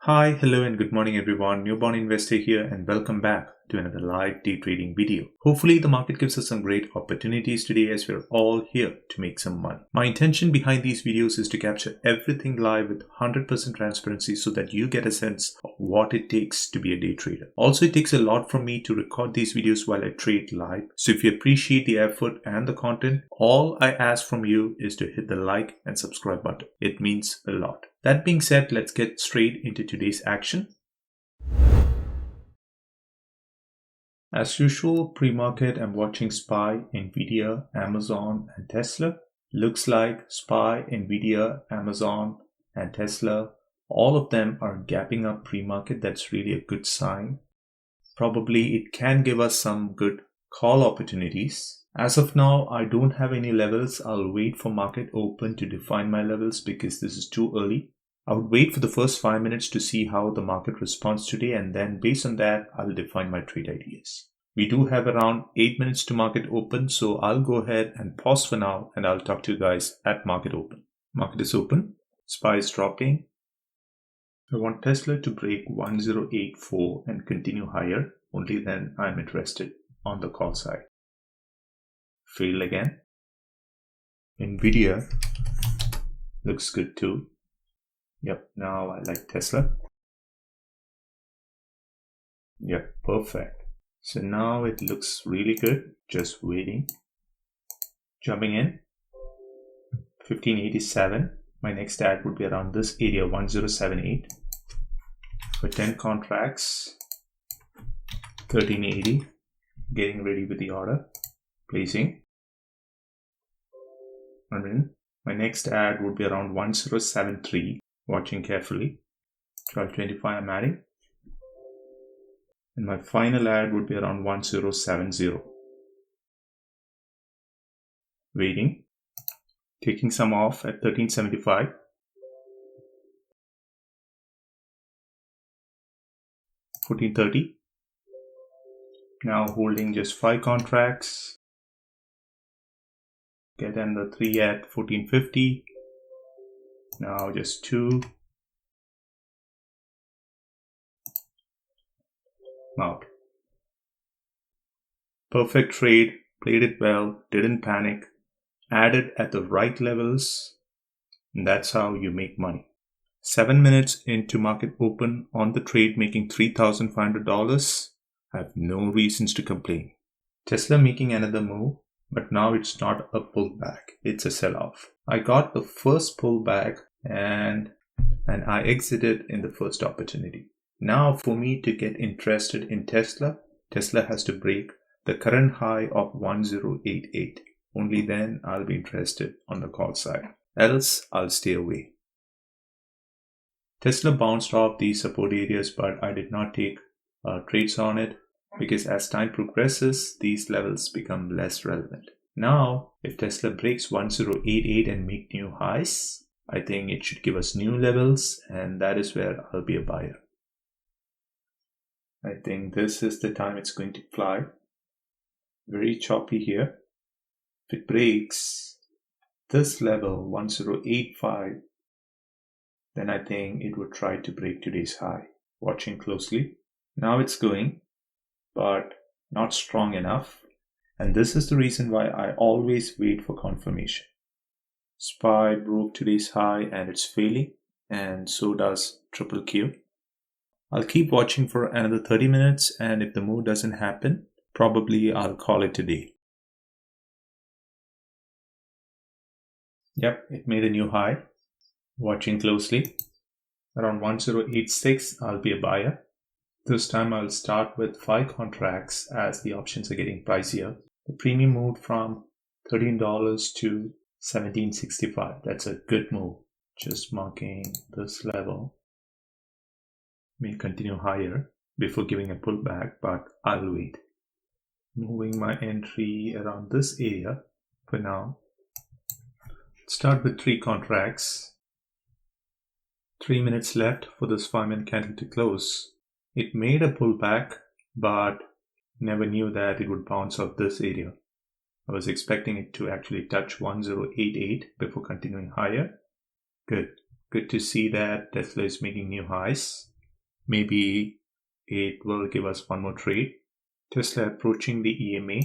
Hi, hello and good morning everyone. Newborn Investor here and welcome back to another live day trading video. Hopefully the market gives us some great opportunities today as we're all here to make some money. My intention behind these videos is to capture everything live with 100% transparency so that you get a sense of what it takes to be a day trader. Also, it takes a lot from me to record these videos while I trade live. So if you appreciate the effort and the content, all I ask from you is to hit the like and subscribe button. It means a lot. That being said, let's get straight into today's action. As usual, pre-market, I'm watching SPY, Nvidia, Amazon, and Tesla. Looks like SPY, Nvidia, Amazon, and Tesla, all of them are gapping up pre-market. That's really a good sign. Probably it can give us some good call opportunities. As of now, I don't have any levels. I'll wait for market open to define my levels because this is too early. I would wait for the first 5 minutes to see how the market responds today, and then based on that, I'll define my trade ideas. We do have around 8 minutes to market open, so I'll go ahead and pause for now and I'll talk to you guys at market open. Market is open. SPY is dropping. I want Tesla to break 1084 and continue higher. Only then I'm interested on the call side. Fail again. Nvidia looks good too. Yep, now I like Tesla. Yep, perfect. So now it looks really good. Just waiting. Jumping in. 1587. My next ad would be around this area, 1078. For 10 contracts. 1380. Getting ready with the order. Placing. And then my next ad would be around 1073. Watching carefully. 1225 I'm adding. And my final ad would be around 1070. Waiting. Taking some off at 1375. 1430. Now holding just 5 contracts. Get another 3 at 1450. Now just 2. Out. Perfect trade. Played it well. Didn't panic. Added at the right levels. And that's how you make money. 7 minutes into market open on the trade, making $3,500. I have no reasons to complain. Tesla making another move, but now it's not a pullback. It's a sell-off. I got the first pullback and I exited in the first opportunity. Now for me to get interested in Tesla has to break the current high of 1088. Only then I'll be interested on the call side. Else I'll stay away. Tesla bounced off these support areas, but I did not take trades on it because as time progresses, these levels become less relevant. Now, if Tesla breaks 1088 and make new highs, I think it should give us new levels, and that is where I'll be a buyer. I think this is the time it's going to fly. Very choppy here. If it breaks this level, 1085, then I think it would try to break today's high. Watching closely. Now it's going, but not strong enough. And this is the reason why I always wait for confirmation. SPY broke today's high and it's failing, and so does Triple Q. I'll keep watching for another 30 minutes, and if the move doesn't happen, probably I'll call it today. Yep, it made a new high. Watching closely. Around 1086, I'll be a buyer. This time I'll start with 5 contracts as the options are getting pricier. The premium moved from $13 to $17.65. That's a good move. Just marking this level. May continue higher before giving a pullback, but I'll wait. Moving my entry around this area for now. Start with 3 contracts. 3 minutes left for this 5-minute candle to close. It made a pullback, but never knew that it would bounce off this area. I was expecting it to actually touch 1088 before continuing higher. Good to see that Tesla is making new highs. Maybe it will give us one more trade. Tesla approaching the EMA.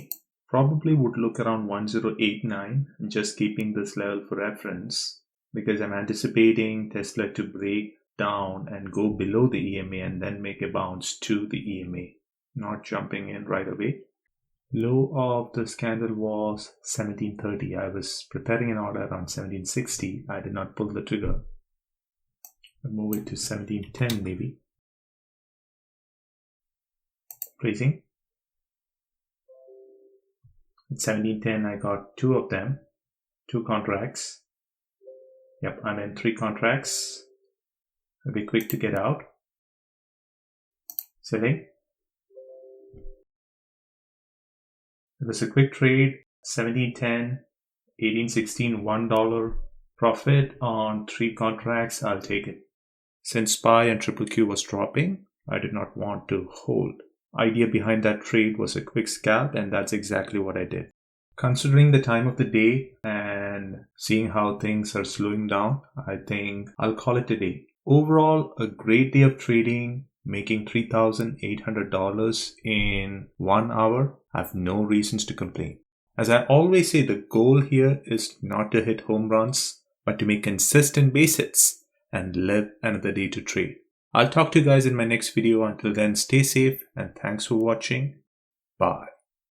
Probably would look around 1089, just keeping this level for reference, because I'm anticipating Tesla to break down and go below the EMA and then make a bounce to the EMA, not jumping in right away. Low of this candle was 1730. I was preparing an order around 1760. I did not pull the trigger. I'll move it to 1710 maybe. Placing. At 1710, I got two of them, two contracts. Yep, I'm in 3 contracts. I'll be quick to get out. Selling. It was a quick trade, 1710, 1816, $1 profit on 3 contracts. I'll take it. Since SPY and QQQ was dropping, I did not want to hold. Idea behind that trade was a quick scalp, and that's exactly what I did. Considering the time of the day and seeing how things are slowing down, I think I'll call it a day. Overall, a great day of trading, making $3,800 in 1 hour. I have no reasons to complain. As I always say, the goal here is not to hit home runs, but to make consistent base hits and live another day to trade. I'll talk to you guys in my next video. Until then, stay safe and thanks for watching. Bye.